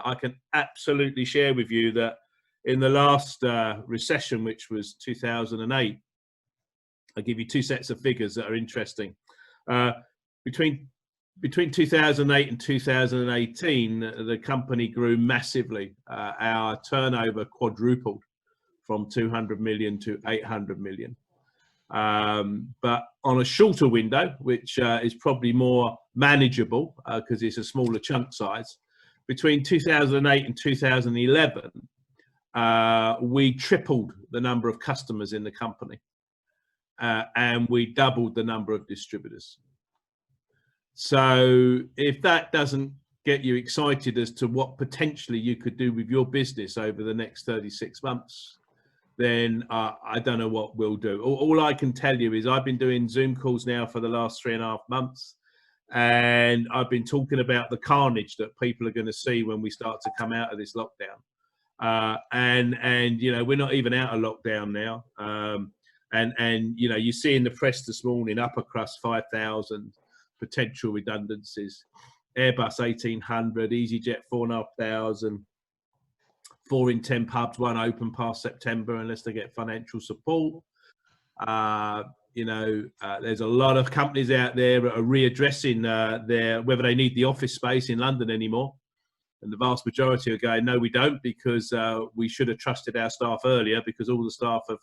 I can absolutely share with you that in the last recession, which was 2008, I'll give you two sets of figures that are interesting. Between 2008 and 2018, the company grew massively. Our turnover quadrupled from 200 million to 800 million. But on a shorter window, which is probably more manageable because it's a smaller chunk size, between 2008 and 2011, we tripled the number of customers in the company, and we doubled the number of distributors. So if that doesn't get you excited as to what potentially you could do with your business over the next 36 months, then I don't know what we'll do. All I can tell you is I've been doing Zoom calls now for the last 3.5 months, and I've been talking about the carnage that people are going to see when we start to come out of this lockdown. And you know, we're not even out of lockdown now. And you know, you see in the press this morning, upper crust 5,000 potential redundancies, Airbus 1,800, EasyJet 4,500. 4 in 10 pubs won't open past September unless they get financial support. You know, there's a lot of companies out there that are readdressing whether they need the office space in London anymore. And the vast majority are going, no, we don't, because we should have trusted our staff earlier, because all the staff have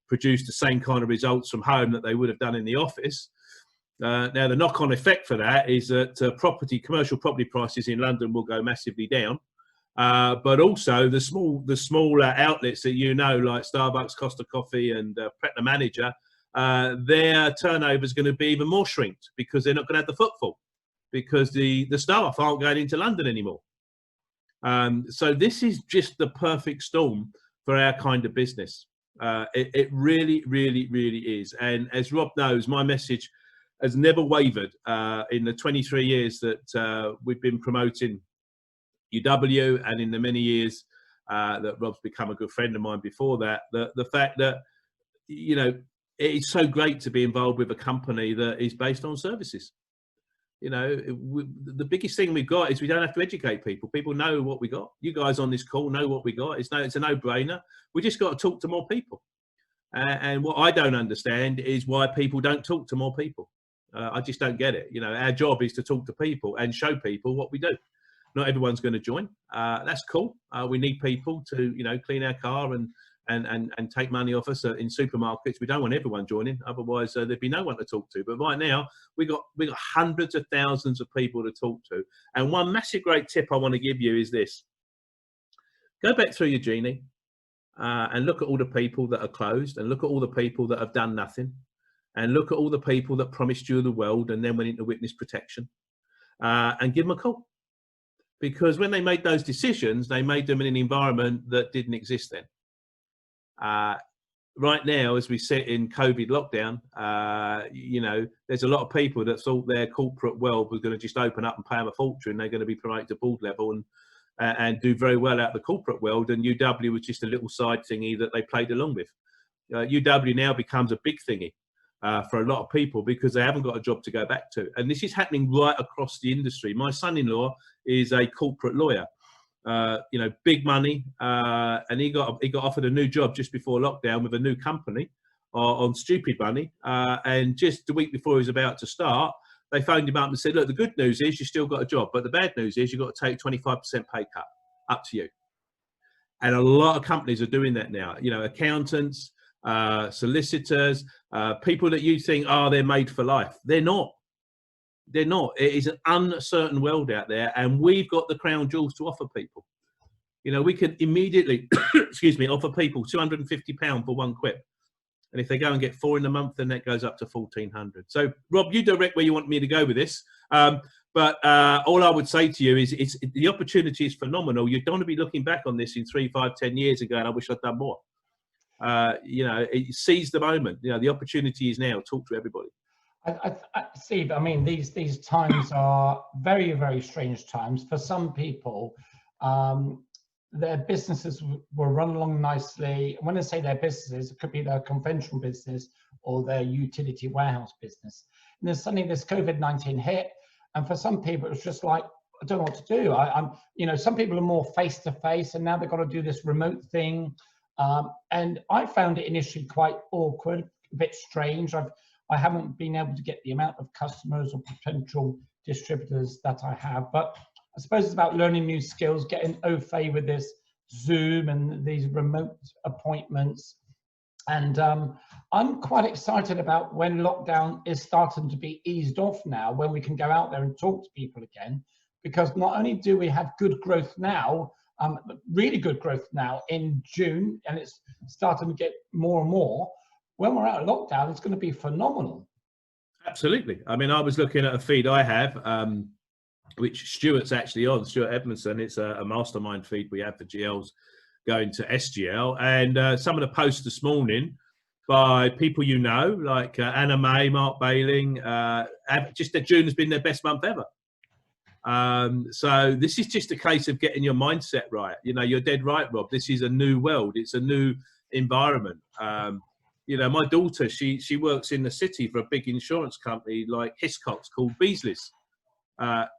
produced the same kind of results from home that they would have done in the office. Now, the knock-on effect for that is that commercial property prices in London will go massively down. But also the smaller outlets that you know, like Starbucks, Costa Coffee, and Pret the Manager, their turnover is going to be even more shrinked because they're not going to have the footfall, because the staff aren't going into London anymore. So this is just the perfect storm for our kind of business. It really, really, really is. And as Rob knows, my message has never wavered in the 23 years that we've been promoting UW, and in the many years that Rob's become a good friend of mine before that, the fact that, you know, it's so great to be involved with a company that is based on services. You know, the biggest thing we've got is we don't have to educate people. People know what we got. You guys on this call know what we got. It's a no-brainer. We just got to talk to more people. And what I don't understand is why people don't talk to more people. I just don't get it. You know, our job is to talk to people and show people what we do. Not everyone's going to join. That's cool. We need people to, you know, clean our car and take money off us in supermarkets. We don't want everyone joining, otherwise there'd be no one to talk to. But right now we got hundreds of thousands of people to talk to. And one massive great tip I want to give you is this: go back through your Genie and look at all the people that are closed, and look at all the people that have done nothing, and look at all the people that promised you the world and then went into witness protection, and give them a call. Because when they made those decisions, they made them in an environment that didn't exist then. Right now, as we sit in COVID lockdown, you know, there's a lot of people that thought their corporate world was going to just open up and pay them a fortune. They're going to be promoted to board level and do very well out of the corporate world. And UW was just a little side thingy that they played along with. UW now becomes a big thingy for a lot of people because they haven't got a job to go back to. And this is happening right across the industry. My son-in-law is a corporate lawyer, you know, big money, and he got offered a new job just before lockdown with a new company on stupid money. And just the week before he was about to start, they phoned him up and said, look, the good news is you still got a job, but the bad news is you've got to take 25% pay cut. Up to you. And a lot of companies are doing that now. You know, accountants, solicitors, people that you think, oh, they're made for life. They're not. They're not. It is an uncertain world out there, and we've got the crown jewels to offer people. You know, we can immediately, excuse me, offer people £250 for one quip. And if they go and get 4 in a month, then that goes up to 1,400. So, Rob, you direct where you want me to go with this. But all I would say to you is the opportunity is phenomenal. You don't want to be looking back on this in 3, 5, 10 years ago, and I wish I'd done more. You know, seize the moment. You know, the opportunity is now. Talk to everybody. Steve, I mean, these times are very, very strange times. For some people, their businesses will run along nicely. When I say their businesses, it could be their conventional business or their utility warehouse business. And then suddenly this COVID-19 hit. And for some people, it's just like, I don't know what to do. I'm, you know, some people are more face to face, and now they've got to do this remote thing. And I found it initially quite awkward, a bit strange. I haven't been able to get the amount of customers or potential distributors that I have, but I suppose it's about learning new skills, getting au fait with this Zoom and these remote appointments. And I'm quite excited about when lockdown is starting to be eased off now, when we can go out there and talk to people again, because not only do we have good growth now, really good growth now in June, and it's starting to get more and more. When we're out of lockdown, it's going to be phenomenal. Absolutely. I mean, I was looking at a feed I have, which Stuart's actually on, Stuart Edmondson. It's a mastermind feed we have for GLs going to SGL. And some of the posts this morning by people you know, like Anna May, Mark Bailing, just that June has been their best month ever. So this is just a case of getting your mindset right. You know, you're dead right, Rob. This is a new world. It's a new environment. You know, my daughter, she works in the city for a big insurance company like Hiscox called Beasley's.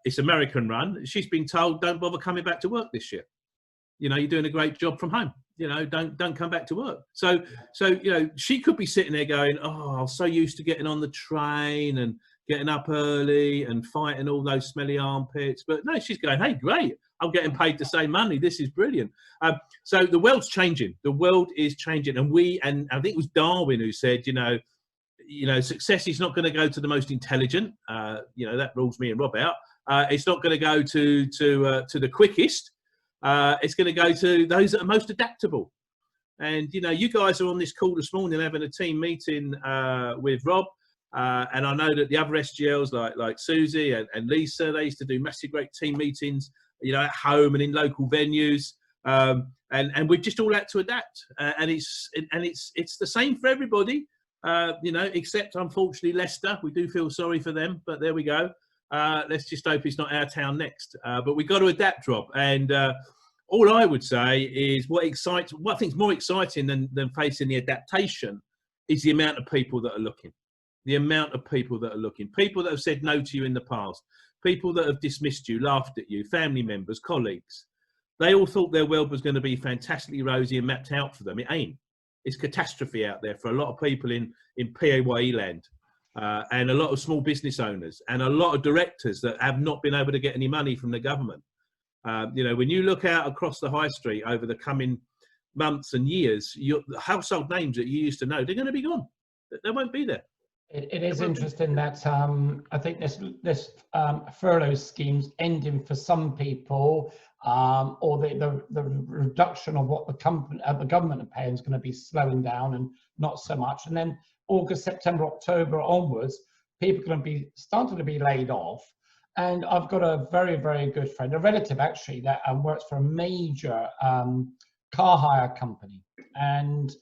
It's American run. She's been told, don't bother coming back to work this year. You know, you're doing a great job from home. You know, don't come back to work. So you know, she could be sitting there going, oh, I'm so used to getting on the train and getting up early and fighting all those smelly armpits. But no, she's going, hey, great. I'm getting paid the same money. This is brilliant. So the world's changing. The world is changing. And I think it was Darwin who said, you know, success is not going to go to the most intelligent. You know, that rules me and Rob out. It's not going to go to the quickest. It's going to go to those that are most adaptable. And, you know, you guys are on this call this morning having a team meeting with Rob. And I know that the other SGLs like Susie and Lisa, they used to do massive great team meetings, you know, at home and in local venues. And we've just all had to adapt. And it's the same for everybody, you know, except unfortunately Leicester. We do feel sorry for them, but there we go. Let's just hope it's not our town next. But we've got to adapt, Rob. And all I would say is what I think is more exciting than facing the adaptation is the amount of people that are looking. The amount of people that are looking. People that have said no to you in the past. People that have dismissed you, laughed at you, family members, colleagues. They all thought their world was going to be fantastically rosy and mapped out for them. It ain't. It's catastrophe out there for a lot of people in PAYE land. And a lot of small business owners and a lot of directors that have not been able to get any money from the government. You know, when you look out across the high street over the coming months and years, the household names that you used to know, they're going to be gone. They won't be there. It is interesting that I think this furlough scheme's ending for some people, or the reduction of what the government are paying is going to be slowing down and not so much. And then August, September, October onwards, people are going to be starting to be laid off. And I've got a very, very good friend, a relative actually, that works for a major car hire company. And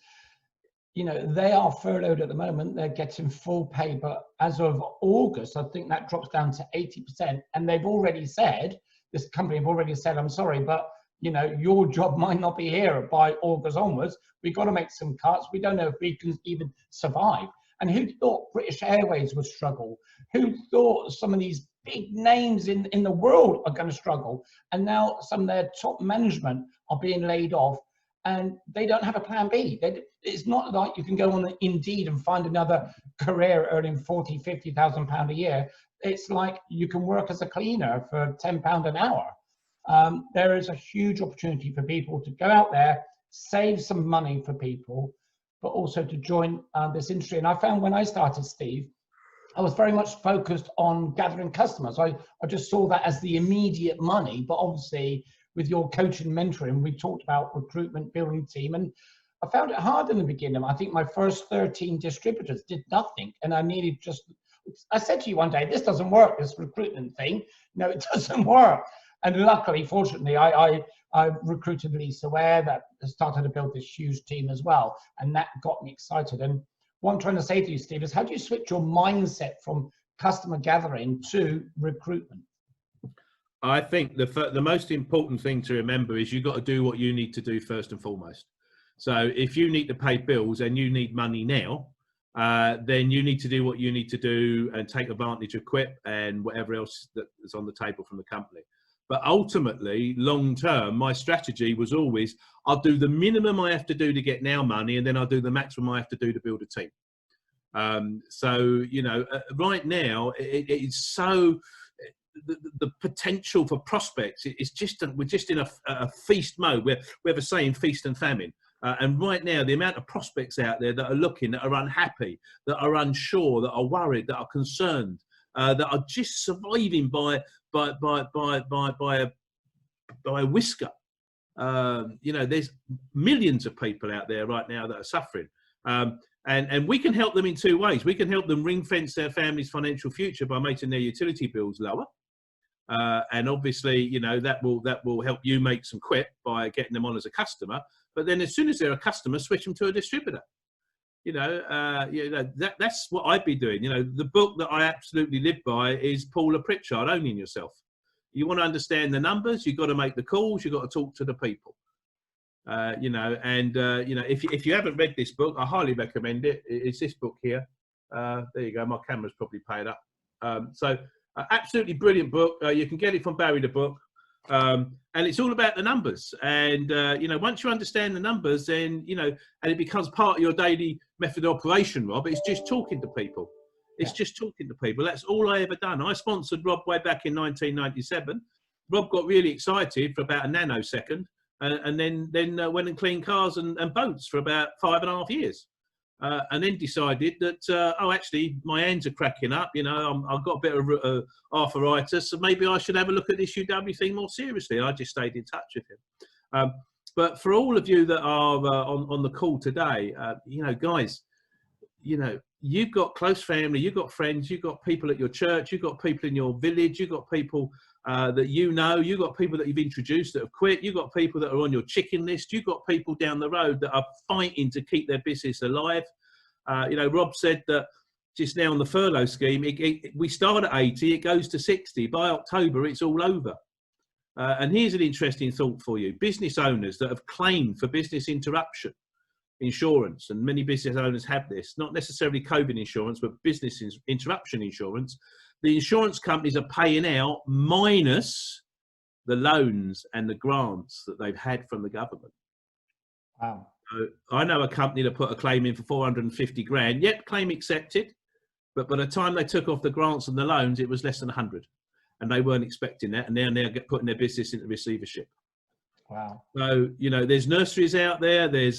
you know, they are furloughed at the moment. They're getting full pay, but as of August, I think that drops down to 80%. And they've already said, this company have already said, I'm sorry, but you know, your job might not be here by August onwards. We've got to make some cuts. We don't know if we can even survive. And who thought British Airways would struggle? Who thought some of these big names in the world are going to struggle? And now some of their top management are being laid off. And they don't have a plan B. It's not like you can go on Indeed and find another career earning £40,000, £50,000 a year. It's like you can work as a cleaner for £10 an hour. There is a huge opportunity for people to go out there, save some money for people, but also to join this industry. And I found when I started, Steve, I was very much focused on gathering customers. I just saw that as the immediate money, but obviously with your coaching mentoring, we talked about recruitment, building team, and I found it hard in the beginning. I think my first 13 distributors did nothing, and I said to you one day, this doesn't work, this recruitment thing. No, it doesn't work. And luckily, fortunately, I recruited Lisa Ware, that started to build this huge team as well, and that got me excited. And what I'm trying to say to you, Steve, is how do you switch your mindset from customer gathering to recruitment? I think the most important thing to remember is you've got to do what you need to do first and foremost. So if you need to pay bills and you need money now, then you need to do what you need to do and take advantage of Quip and whatever else that is on the table from the company. But ultimately, long term, my strategy was always, I'll do the minimum I have to do to get now money, and then I'll do the maximum I have to do to build a team. So, you know, right now, it's so, the potential for prospects, it's just, we're just in a feast mode. We have a saying, feast and famine. And right now, the amount of prospects out there that are looking, that are unhappy, that are unsure, that are worried, that are concerned, that are just surviving by a whisker. You know, there's millions of people out there right now that are suffering. And we can help them in two ways. We can help them ring fence their family's financial future by making their utility bills lower. And obviously, you know, that will help you make some quip by getting them on as a customer. But then as soon as they're a customer, switch them to a distributor. You know, that's what I'd be doing. You know, the book that I absolutely live by is Paula Pritchard, Owning Yourself. You want to understand the numbers, you've got to make the calls, you've got to talk to the people. You know, and you know, if you haven't read this book, I highly recommend it. It's this book here. There you go. My camera's probably paid up. So absolutely brilliant book. You can get it from Barry the Book. And it's all about the numbers. And, you know, once you understand the numbers, then, you know, and it becomes part of your daily method of operation, Rob, it's just talking to people. It's just talking to people. That's all I ever done. I sponsored Rob way back in 1997. Rob got really excited for about a nanosecond and then went and cleaned cars and boats for about 5.5 years. And then decided that, oh, actually, my hands are cracking up. You know, I've got a bit of arthritis, so maybe I should have a look at this UW thing more seriously. I just stayed in touch with him. But for all of you that are on the call today, you know, guys, you know, you've got close family, you've got friends, you've got people at your church, you've got people in your village, you've got people that you know, you've got people that you've introduced that have quit, you've got people that are on your chicken list, you've got people down the road that are fighting to keep their business alive. You know, Rob said that just now on the furlough scheme, we start at 80, it goes to 60. By October, it's all over. And here's an interesting thought for you. Business owners that have claimed for business interruption insurance, and many business owners have this, not necessarily COVID insurance, but business interruption insurance. The insurance companies are paying out minus the loans and the grants that they've had from the government. Wow. So I know a company that put a claim in for 450 grand, yet claim accepted, but by the time they took off the grants and the loans, it was less than 100, and they weren't expecting that, and now they're putting their business into receivership. Wow. So, you know, there's nurseries out there, there's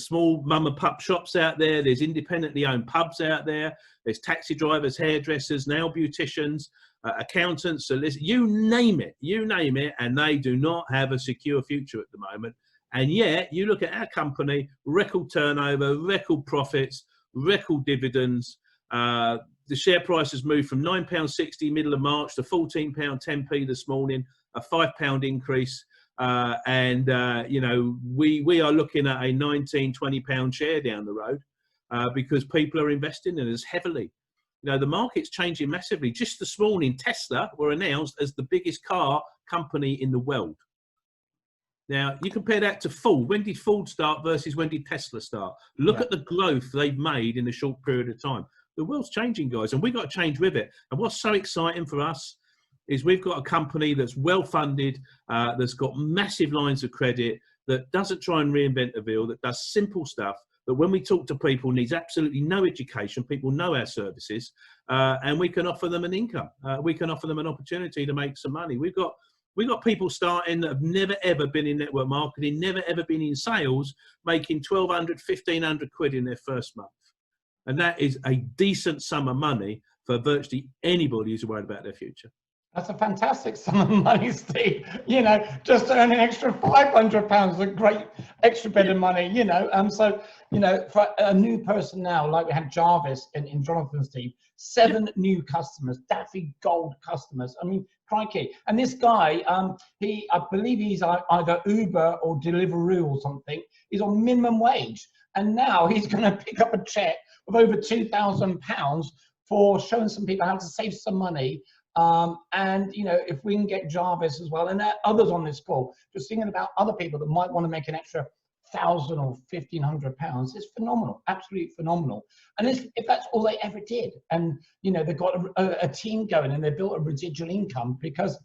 small mum and pup shops out there, there's independently owned pubs out there, there's taxi drivers, hairdressers, nail beauticians, accountants, you name it, and they do not have a secure future at the moment. And yet, you look at our company, record turnover, record profits, record dividends. The share price has moved from £9.60 middle of March to £14.10p this morning, a £5 increase. You know, we are looking at a £19-20 share down the road because people are investing in us heavily. You know, the market's changing massively. Just this morning, Tesla were announced as the biggest car company in the world. Now, you compare that to Ford. When did Ford start versus when did Tesla start? Look at the growth they've made in a short period of time. The world's changing, guys, and we've got to change with it. And what's so exciting for us is we've got a company that's well-funded, that's got massive lines of credit, that doesn't try and reinvent the wheel, that does simple stuff, that when we talk to people needs absolutely no education. People know our services, and we can offer them an income. We can offer them an opportunity to make some money. We've got people starting that have never, ever been in network marketing, never, ever been in sales, making 1,200, 1,500 quid in their first month. And that is a decent sum of money for virtually anybody who's worried about their future. That's a fantastic sum of money, Steve. You know, just to earn an extra £500 is a great extra bit of money, you know. So, you know, for a new person now, like we had Jarvis in Jonathan's team, 7 new customers, Daffy Gold customers. I mean, crikey. And this guy, I believe he's either Uber or Deliveroo or something. He's on minimum wage. And now he's going to pick up a check of over £2,000 for showing some people how to save some money. And, you know, if we can get Jarvis as well, and there are others on this call, just thinking about other people that might want to make an extra £1,000 or £1,500, is phenomenal, absolutely phenomenal. And if that's all they ever did, and, you know, they've got a team going and they built a residual income, because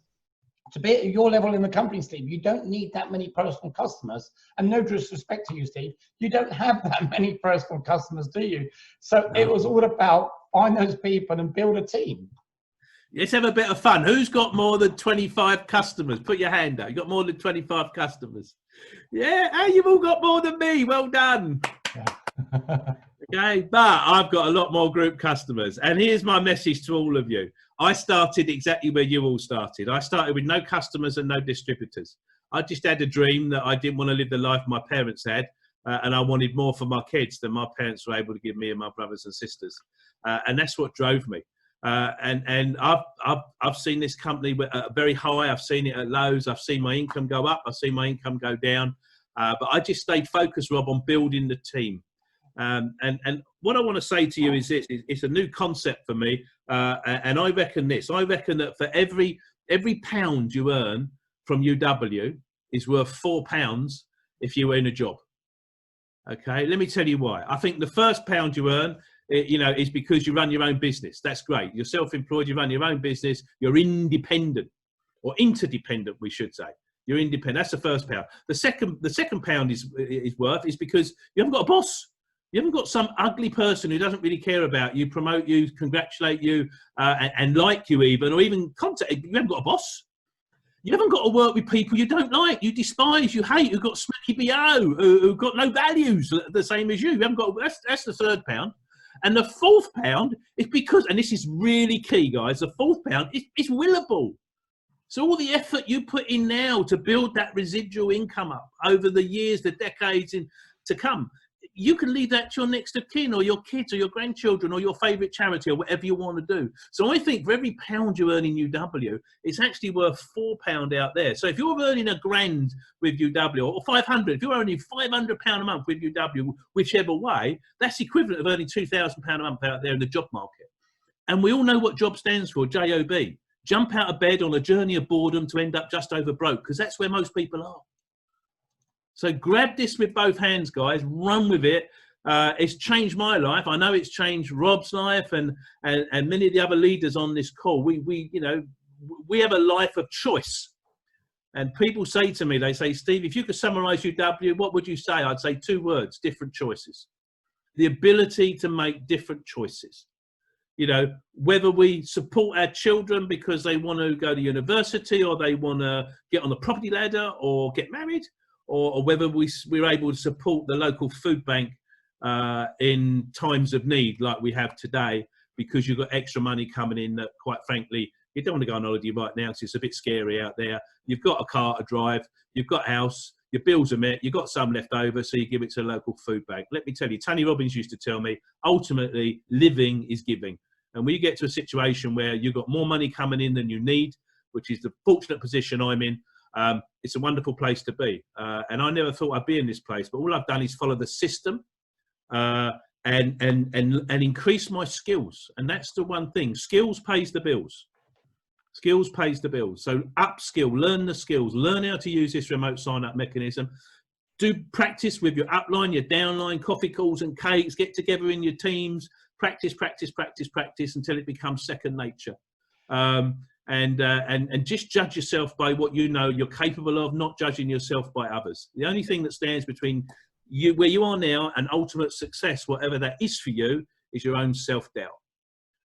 to be at your level in the company, Steve, you don't need that many personal customers. And no disrespect to you, Steve, you don't have that many personal customers, do you? So it was all about find those people and build a team. Let's have a bit of fun. Who's got more than 25 customers? Put your hand up. You got more than 25 customers? Yeah, hey, you've all got more than me. Well done. Yeah. Okay, but I've got a lot more group customers. And here's my message to all of you. I started exactly where you all started. I started with no customers and no distributors. I just had a dream that I didn't want to live the life my parents had, and I wanted more for my kids than my parents were able to give me and my brothers and sisters. And that's what drove me. And I've seen this company very high. I've seen it at lows. I've seen my income go up. I've seen my income go down. But I just stayed focused, Rob, on building the team. And what I want to say to you is this: it's a new concept for me, and I reckon this. I reckon that for every pound you earn from UW is worth £4 if you win a job. Okay, let me tell you why. I think the first pound you earn, is because you run your own business. That's great. You're self-employed. You run your own business. You're independent, or interdependent, we should say. You're independent. That's the first pound. The second pound is because you haven't got a boss. You haven't got some ugly person who doesn't really care about you, promote you, congratulate you, and like you even, or even contact. You haven't got a boss. You haven't got to work with people you don't like, you despise, you hate, who've got smacky BO, who've got no values the same as you. You haven't got. That's the third pound. And the fourth pound is because, and this is really key, guys, the fourth pound is willable. So all the effort you put in now to build that residual income up over the years, the decades to come, you can leave that to your next of kin or your kids or your grandchildren or your favourite charity or whatever you want to do. So I think for every pound you earn in UW, it's actually worth £4 out there. So if you're earning £1,000 with UW or 500, if you're earning £500 a month with UW, whichever way, that's equivalent of earning £2,000 a month out there in the job market. And we all know what job stands for, JOB. Jump out of bed on a journey of boredom to end up just over broke, because that's where most people are. So grab this with both hands, guys. Run with it. It's changed my life. I know it's changed Rob's life and many of the other leaders on this call. We have a life of choice. And people say to me, they say, Steve, if you could summarize UW, what would you say? I'd say 2 words: different choices. The ability to make different choices. Whether we support our children because they want to go to university or they want to get on the property ladder or get married, or whether we're able to support the local food bank in times of need like we have today, because you've got extra money coming in that, quite frankly, you don't want to go on holiday right now because it's a bit scary out there. You've got a car to drive, you've got a house, your bills are met, you've got some left over, so you give it to the local food bank. Let me tell you, Tony Robbins used to tell me, ultimately, living is giving. And when you get to a situation where you've got more money coming in than you need, which is the fortunate position I'm in, it's a wonderful place to be. And I never thought I'd be in this place, but all I've done is follow the system and increase my skills. And that's the one thing. Skills pays the bills. Skills pays the bills. So upskill, learn the skills, learn how to use this remote sign-up mechanism. Do practice with your upline, your downline, coffee calls and cakes, get together in your teams, practice until it becomes second nature. And just judge yourself by what you know you're capable of, not judging yourself by others. The only thing that stands between you, where you are now, and ultimate success, whatever that is for you, is your own self-doubt.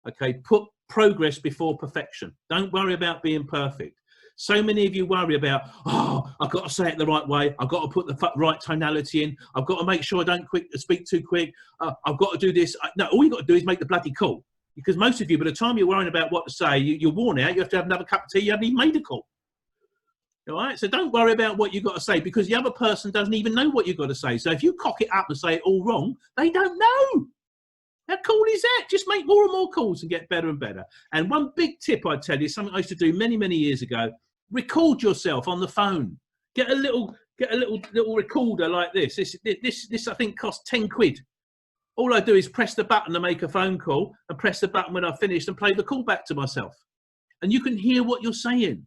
Okay, put progress before perfection. Don't worry about being perfect. So many of you worry about, I've got to say it the right way. I've got to put the right tonality in. I've got to make sure I don't speak too quick. I've got to do this. No, all you've got to do is make the bloody call. Because most of you, by the time you're worrying about what to say, you're worn out. You have to have another cup of tea. You haven't even made a call. All right? So don't worry about what you've got to say, because the other person doesn't even know what you've got to say. So if you cock it up and say it all wrong, they don't know. How cool is that? Just make more and more calls and get better and better. And one big tip I tell you, something I used to do many, many years ago: record yourself on the phone. Get a little recorder like this. This I think costs 10 quid. All I do is press the button to make a phone call and press the button when I've finished and play the call back to myself. And you can hear what you're saying.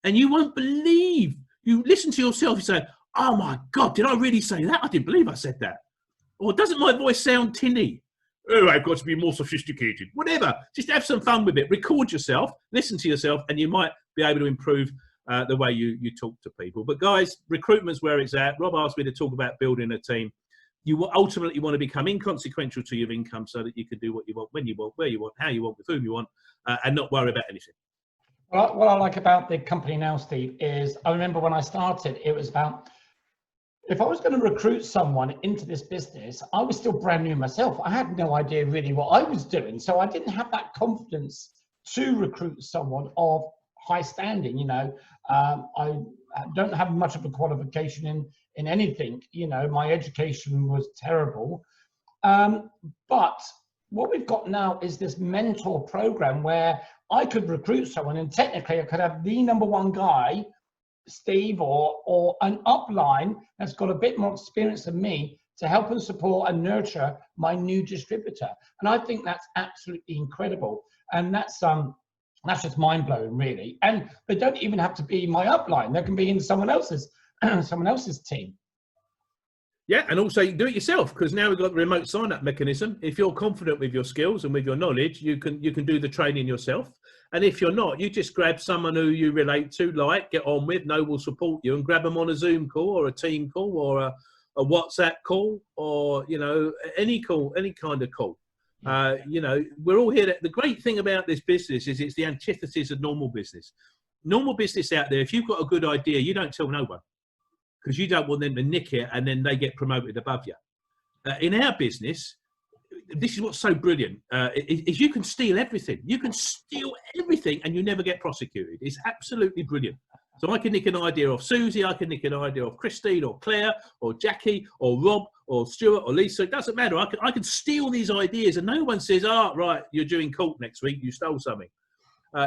And you won't believe. You listen to yourself, you say, oh my God, did I really say that? I didn't believe I said that. Or doesn't my voice sound tinny? oh, I've got to be more sophisticated. Whatever. Just have some fun with it. Record yourself, listen to yourself, and you might be able to improve the way you talk to people. But guys, recruitment's where it's at. Rob asked me to talk about building a team. You will ultimately want to become inconsequential to your income so that you can do what you want, when you want, where you want, how you want, with whom you want, and not worry about anything. Well, what I like about the company now, Steve, is I remember when I started, it was about, if I was going to recruit someone into this business, I was still brand new myself. I had no idea really what I was doing. So I didn't have that confidence to recruit someone of high standing. You know, I don't have much of a qualification in anything. You know, my education was terrible. But what we've got now is this mentor program where I could recruit someone, and technically I could have the #1 guy, Steve, or an upline that's got a bit more experience than me to help and support and nurture my new distributor. And I think that's absolutely incredible. And that's just mind blowing, really. And they don't even have to be my upline; they can be in someone else's team. Yeah, and also you can do it yourself, because now we've got the remote sign-up mechanism. If you're confident with your skills and with your knowledge, you can do the training yourself. And if you're not, you just grab someone who you relate to, get on with, know will support you, and grab them on a Zoom call or a team call or a WhatsApp call, or, you know, any call, any kind of call. You know, we're all here. The great thing about this business is it's the antithesis of normal business. Normal business out there, if you've got a good idea, you don't tell no one, because you don't want them to nick it and then they get promoted above you. In our business, this is what's so brilliant, is you can steal everything. You can steal everything and you never get prosecuted. It's absolutely brilliant. So I can nick an idea off Susie, I can nick an idea off Christine or Claire or Jackie or Rob or Stuart or Lisa. It doesn't matter. I can steal these ideas and no one says, oh, right, you're doing court next week, you stole something.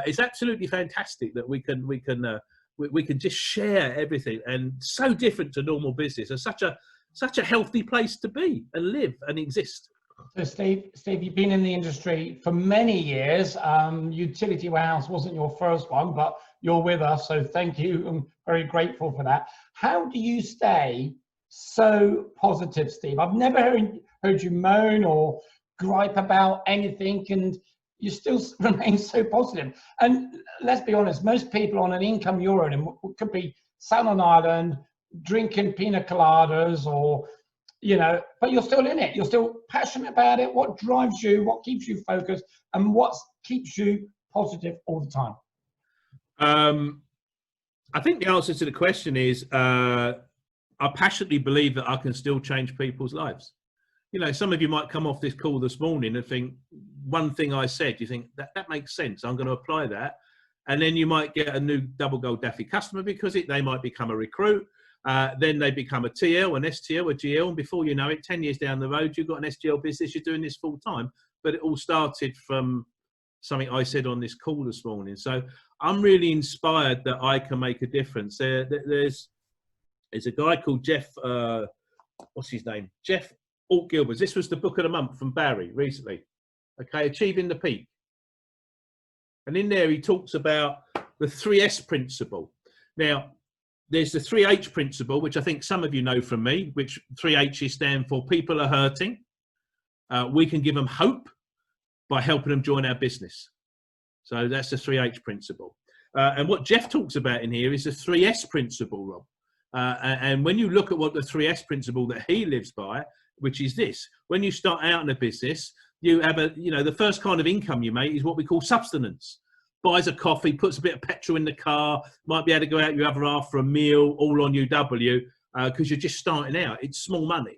It's absolutely fantastic that we can just share everything, and so different to normal business, and such a healthy place to be and live and exist. So Steve, you've been in the industry for many years. Utility Warehouse wasn't your first one, but you're with us, so thank you. I'm very grateful for that. How do you stay so positive, Steve? I've never heard you moan or gripe about anything, and you still remain so positive. And let's be honest, most people on an income you're earning could be sat on an island, drinking pina coladas, or, you know, but you're still in it. You're still passionate about it. What drives you? What keeps you focused? And what keeps you positive all the time? I think the answer to the question is, I passionately believe that I can still change people's lives. You know, some of you might come off this call this morning and think, one thing I said, you think that makes sense, I'm going to apply that. And then you might get a new double gold Daffy customer because they might become a recruit. Then they become a TL, an STL, a GL. And before you know it, 10 years down the road, you've got an SGL business, you're doing this full time. But it all started from something I said on this call this morning. So I'm really inspired that I can make a difference. There's a guy called Jeff, what's his name? Jeff Alt-Gilbert. This was the book of the month from Barry recently. Okay, Achieving the Peak. And in there he talks about the 3S principle. Now, there's the 3H principle, which I think some of you know from me, which 3H's stand for people are hurting. We can give them hope by helping them join our business. So that's the 3H principle. And what Jeff talks about in here is the 3S principle, Rob. And when you look at what the 3S principle that he lives by, which is this: when you start out in a business, you have the first kind of income you make is what we call subsistence. Buys a coffee, puts a bit of petrol in the car, might be able to go out your other half for a meal, all on UW, because you're just starting out. It's small money.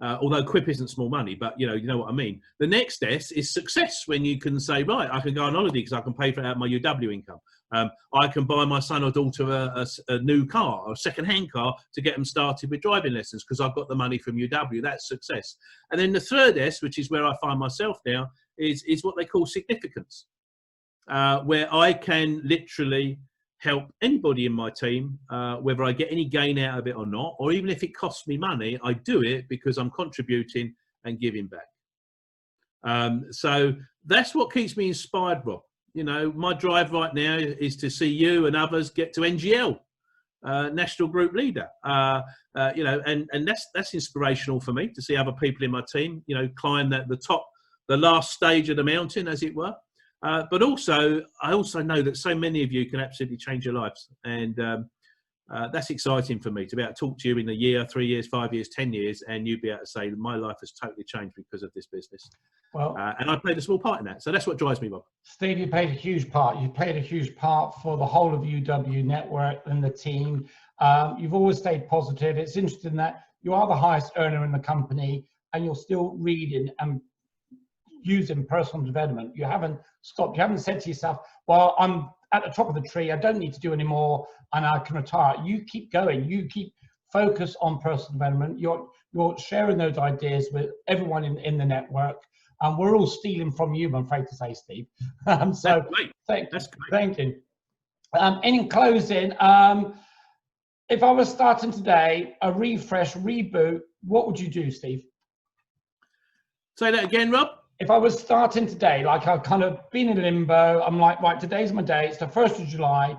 Although Quip isn't small money, but you know what I mean. The next S is success, when you can say, right, I can go on holiday because I can pay for it out of my UW income. I can buy my son or daughter a new car, or a second-hand car, to get them started with driving lessons because I've got the money from UW. That's success. And then the third S, which is where I find myself now, is what they call significance, where I can literally help anybody in my team, whether I get any gain out of it or not, or even if it costs me money, I do it because I'm contributing and giving back. So that's what keeps me inspired, Rob. You know, my drive right now is to see you and others get to NGL, national group leader. You know, and that's inspirational for me to see other people in my team, you know, climb the top the last stage of the mountain, as it were. But also, I also know that so many of you can absolutely change your lives. And that's exciting for me to be able to talk to you in a year, 3 years, 5 years, 10 years, and you'd be able to say, my life has totally changed because of this business. Well, and I played a small part in that. So that's what drives me, Rob. Steve, you played a huge part. You played a huge part for the whole of UW network and the team. You've always stayed positive. It's interesting that you are the highest earner in the company and you're still reading and using personal development. You haven't stopped. You haven't said to yourself, well, I'm at the top of the tree. I don't need to do any more and I can retire. You keep going. You keep focused on personal development. You're sharing those ideas with everyone in the network. We're all stealing from you, I'm afraid to say, Steve. So thank you. In closing, if I was starting today, a refresh, reboot, what would you do, Steve? Say that again, Rob. If I was starting today, like I've kind of been in limbo, I'm like, right, today's my day, it's the 1st of July,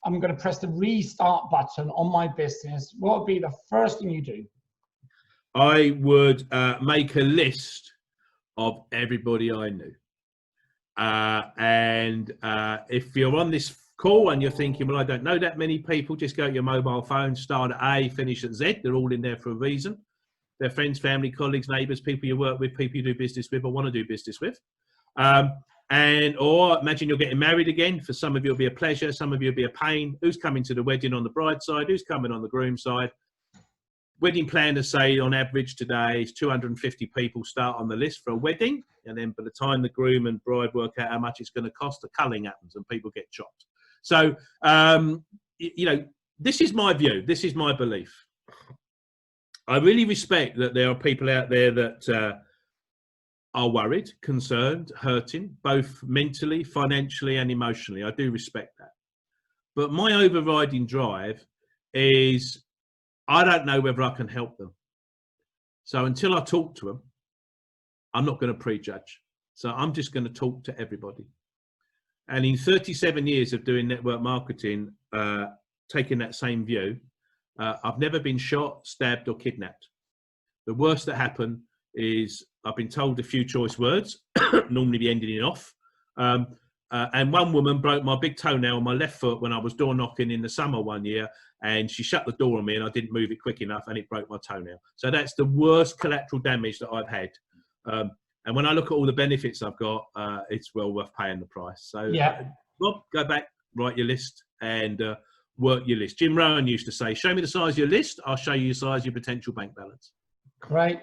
I'm going to press the restart button on my business. What would be the first thing you do? I would make a list of everybody I knew. And if you're on this call and you're thinking, well, I don't know that many people, just go to your mobile phone, start at A, finish at Z. They're all in there for a reason. They're friends, family, colleagues, neighbours, people you work with, people you do business with or want to do business with. Or imagine you're getting married again. For some of you, it'll be a pleasure. Some of you, it'll be a pain. Who's coming to the wedding on the bride side? Who's coming on the groom side? Wedding planners say on average today is 250 people start on the list for a wedding. And then by the time the groom and bride work out how much it's going to cost, the culling happens and people get chopped. So, you know, this is my view. This is my belief. I really respect that there are people out there that are worried, concerned, hurting, both mentally, financially, and emotionally. I do respect that. But my overriding drive is I don't know whether I can help them. So until I talk to them, I'm not going to prejudge. So I'm just going to talk to everybody. And in 37 years of doing network marketing, taking that same view, I've never been shot, stabbed, or kidnapped. The worst that happened is I've been told a few choice words, normally be ending it off. And one woman broke my big toenail on my left foot when I was door knocking in the summer one year, and she shut the door on me and I didn't move it quick enough and it broke my toenail. So that's the worst collateral damage that I've had. And when I look at all the benefits I've got, it's well worth paying the price. So yeah, Rob, go back, write your list and work your list. Jim Rohn used to say, show me the size of your list, I'll show you the size of your potential bank balance. Great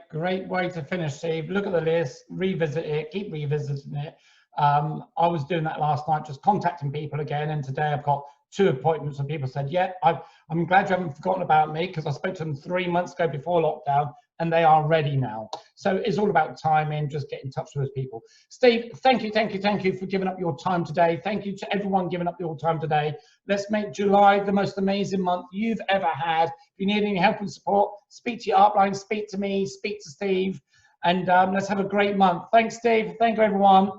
way to finish, Steve. Look at the list, revisit it, keep revisiting it. I was doing that last night, just contacting people again, and today I've got 2 appointments and people said, yeah, I'm glad you haven't forgotten about me, because I spoke to them 3 months ago before lockdown and they are ready now. So it's all about timing, just get in touch with those people. Steve, thank you for giving up your time today. Thank you to everyone giving up your time today. Let's make July the most amazing month you've ever had. If you need any help and support, speak to your upline, speak to me, speak to Steve, and let's have a great month. Thanks, Steve. Thank you, everyone.